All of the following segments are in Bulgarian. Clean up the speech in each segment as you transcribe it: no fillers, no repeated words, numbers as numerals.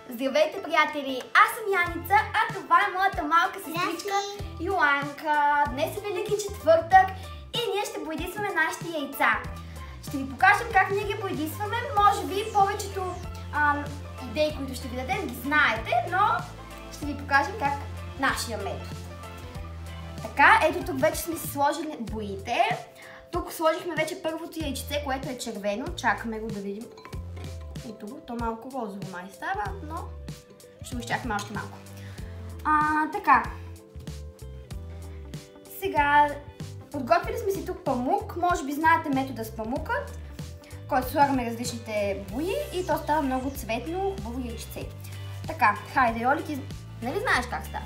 Здравейте, приятели! Аз съм Яница, а това е моята малка сестричка Йоанка. Днес е Велики четвъртък и ние ще боядисваме нашите яйца. Ще ви покажем как ние ги боядисваме. Може би повечето идеи, които ще ви дадем, ги знаете, но ще ви покажем как нашия метод. Така, ето тук вече сме си сложили боите. Тук сложихме вече първото яйчице, което е червено. Чакаме го да видим. Ето го, то малко розово май става, но ще го изчакаме още малко. Така. Сега подготвили сме си тук памук. Може би знаете метода с памукът, който слагаме различните бои и то става много цветно, хубаво яйчице. Така, хайде, Йоли, ти нали знаеш как става?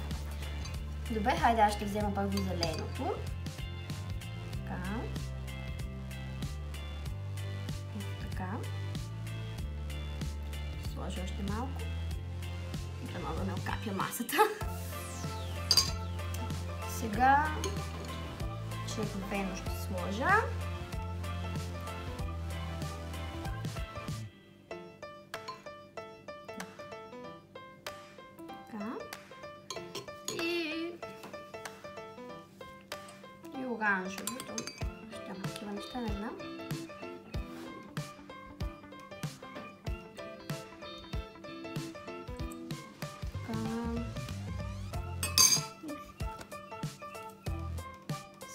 Добре, хайде, аз ще взема първо зеленото. Така. Ето така. Сложа още малко. Да мога да не окапя масата. Сега червено ще сложа. Така. И оранжевото. Ще има такива неща, не знам.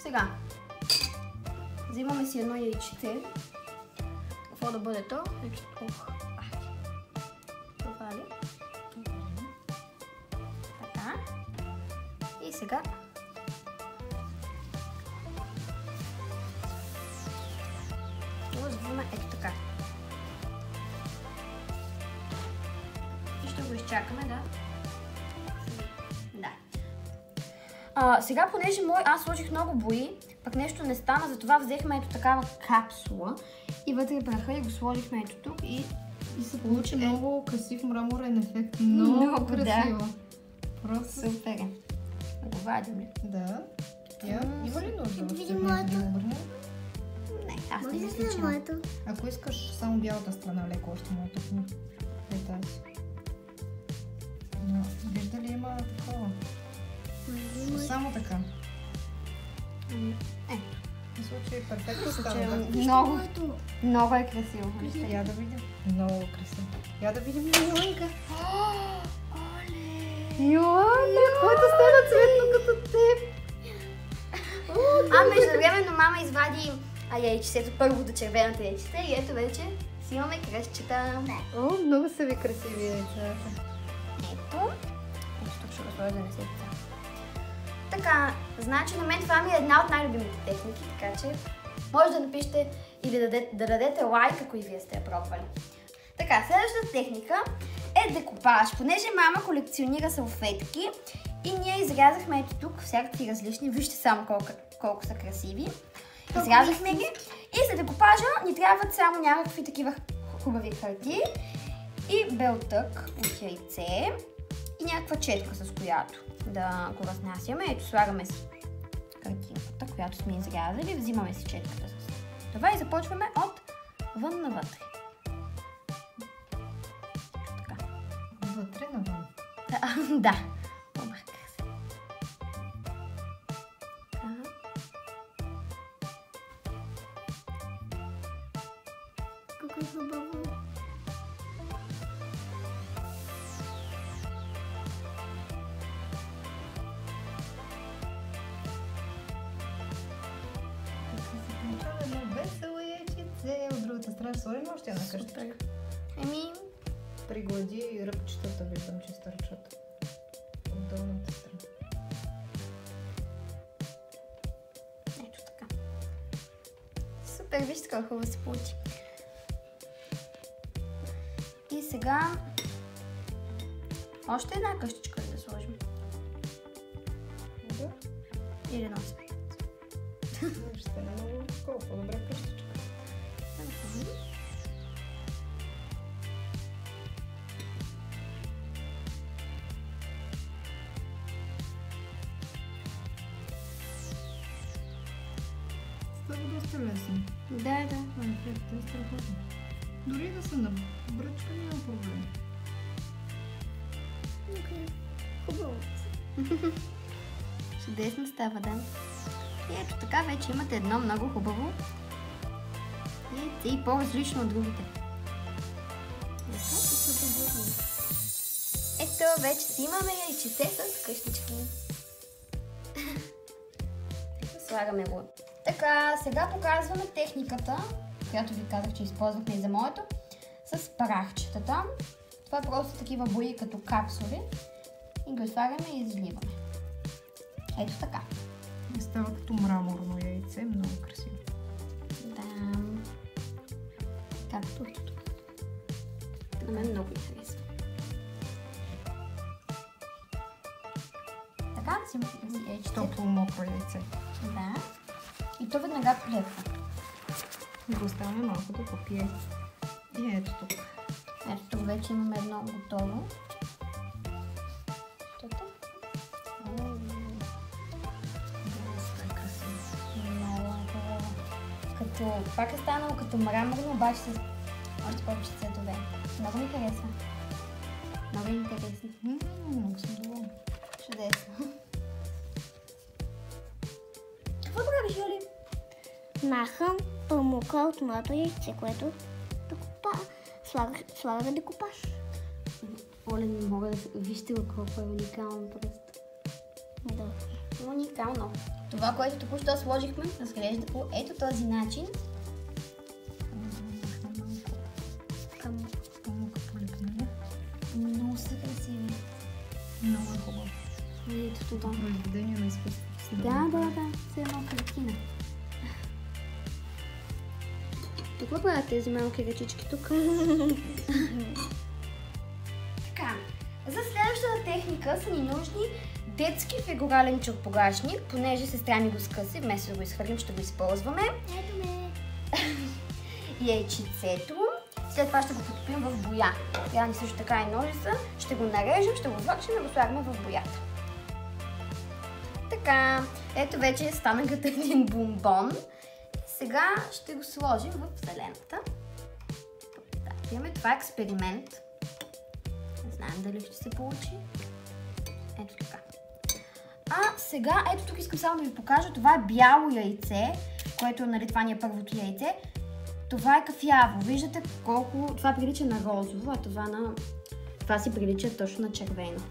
Сега, взимаме си едно яйчице. Какво да бъде то? Това ли? Така. И сега го взимаме ето така. И ще го изчакаме да... Сега, понеже аз сложих много бои, пък нещо не стана, затова взехме ето такава капсула и вътре праха и го сложихме ето тук и се получи много красив мраморен ефект. Много красиво. Да. Просто супер е. Да го вадим ли? Да. Има ли нужда? Да видим моето. Не, аз не мисля, че има. Ако искаш само бялата страна, леко още моето. Е тази. Вижда ли има такова? Само така. В случай перфектно става. Много е красиво. Я да видим. Много красиво. Я да видим Йоанка. Йоанна, който стана цветно като теб. Междувременно мама извади яйчицето, първото червената яйчица и ето вече си имаме кръстчета. Много са ви красиви яйцата. Ето тук ще го сложа да не се пица. Така, значи на мен това ми е една от най-любимите техники, така че може да напишете или да дадете лайк, ако и вие сте я пробвали. Така, следващата техника е декупаж. Понеже мама колекционира салфетки и ние изрязахме ето тук всякакви различни, вижте само колко са красиви. Изрязахме ги и за декупажа ни трябват само някакви такива хубави хартии и белтък от яйце и някаква четка, с която да го разнасяме. Ето, слагаме си картинката, която сме изрязали, взимаме си четката с това и започваме от вън навътре. Така. Вътре навън? Да. Обърках се. Колко е хубаво. Весело яйчице. От другата страна сложим още една къщичка. Приглади ръбчетата, виждам, че стърчат от долната страна. Ето така. Супер, вижте колко хубаво се получи. И сега още една къщичка да сложим. Да. Или носи. Ще стане много по-добре къщичка. Става доста лесно. Да. Ефектът е страхотно. Дори да са на бръчка няма проблем. Чудесно става, да. И ето така вече имате едно много хубаво яйце и по-различно от другите. Ето вече си имаме яйчице с къщички. Слагаме го. Така, сега показваме техниката, която ви казах, че използвахме и за моето, с прахчетата. Това е просто такива бои като капсули и го слагаме и изливаме. Ето така. И става като мраморно яйце, много красиво. Да. Както тук. На мен много ми харесва. Така, си яйчето. Топло мокро яйце. Да. И то веднага прилепва. И го оставяме малко да попие. И ето тук. Ето тук вече имаме едно готово. Тото. Доста красиво. Много като... Пак е станало като мраморно, обаче с още повече цветове. Много ми харесва. Много е интересно. Много съм доволна. Чудесно. Какво правиш, Юли? Махам памука от моето яйце, което слага да купаш. Оле, не мога да... Вижте го колко е уникално просто. Да. Уникално. Това, което току-що сложихме, разглежда по ето този начин. Към... Памука полепнали. Много са красиви. Много е хубаво. Ето това. Произведение на изкуството. Да. Все едно картина. Какво правят тези малки ръчички тук? Така, за следващата техника са ни нужни детски фигурален чорпогашник, понеже сестра ми го скъси, вместо да го изхвърлим, ще го използваме. Ето ме. Яйчицето. След това ще го потопим в боя. Трябва ни също така и ножица. Ще го нарежем, ще го влакшим и го слагаме в боята. Така, ето вече стана като един бомбон. Сега ще го сложим в зелената. Това е експеримент. Не знаем дали ще се получи. Ето така. А сега, ето тук искам само да ви покажа. Това е бяло яйце, което нали, това ни е първото яйце. Това е кафяво. Виждате колко... Това прилича на розово, а това си прилича точно на червено.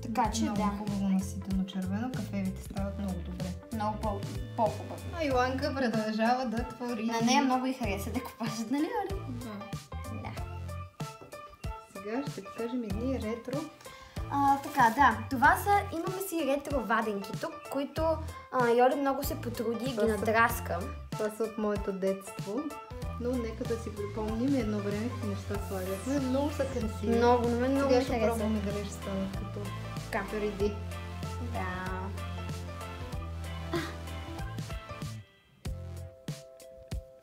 Така че много да. хубаво наситено червено. Кафевите стават много добре. Много по-хубаво. А Йоанка продължава да твори. На нея много и хареса декупажът, нали, Оли? Да. Сега ще покажем едни ретро. Така, да. Това са, имаме си ретро ваденки тук, които Йоли много се потруди и ги надраска. Това са от моето детство. Но нека да си припомним едно време какви неща слагахме. Много са красиви. Много, на мен много Сега ми ще хареса. пробваме дали ще станат като Така. преди. Да.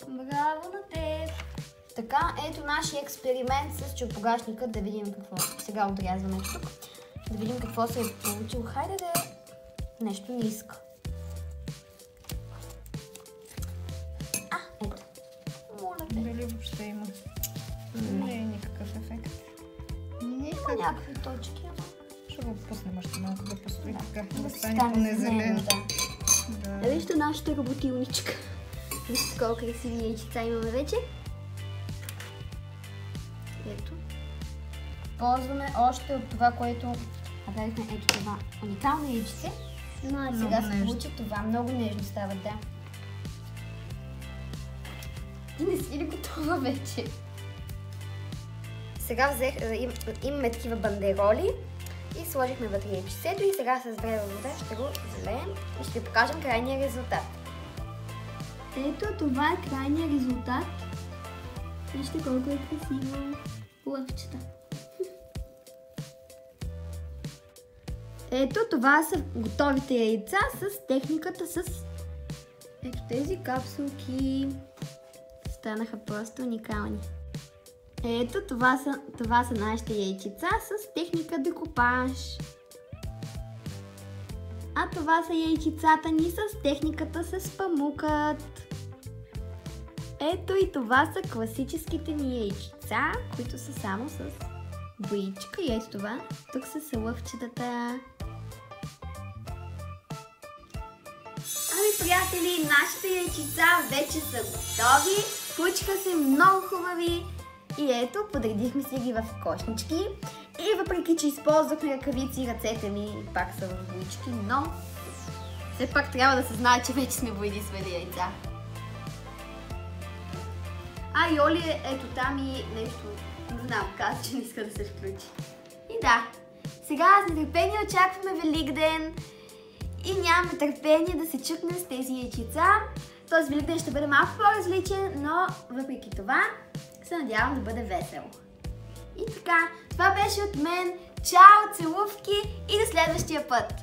Браво на теб! Така, ето нашия експеримент с чорпогашника, да видим какво. Сега отрязваме тук. Да видим какво се е получило. Хайде да нещо не иска. Ето. Моля те. Дали въобще има? Не е никакъв ефект. Има някакви точки, ама... Ще го пуснем още малко да постои така. Да си стане стане по-незелено. зелено, Да. Да, вижте нашата роботилничка. Вижте колко красиви яйчица имаме вече. Ето. Ползваме още от това, което направихме. Ето това уникално яйчице. Но Сега се нежно. получи това. Много нежно става, да. Ти не си ли готова вече? Сега имаме такива бандероли и сложихме вътре яйчицето и сега с врела вода ще го залеем и ще ви покажем крайния резултат. Ето това е крайния резултат. Вижте колко е красиво. Лъвчета. Ето това са готовите яйца с техниката с ето тези капсулки. Станаха просто уникални. Ето това са нашите яйчица с техника декупаж. А това са яйчицата ни с техниката с памукът. Ето и това са класическите ни яйчица, които са само с боичка. И ето това. Тук са лъвчетата. приятели, нашите яйчица вече са готови. Получиха се много хубави. И ето, подредихме си ги в кошнички. И въпреки, че използвахме ръкавици, ръцете ми пак са в боички, но все пак трябва да се знае, че вече сме боили свели яйца. А, Йоли, ето там и нещо, не знам, каза, че не иска да се включи. И да, сега с нетърпение очакваме Великден и нямаме търпение да се чукнем с тези яйчица. Този Великден ще бъде малко по-различен, но въпреки това се надявам да бъде весело. И така, това беше от мен. Чао, целувки и до следващия път!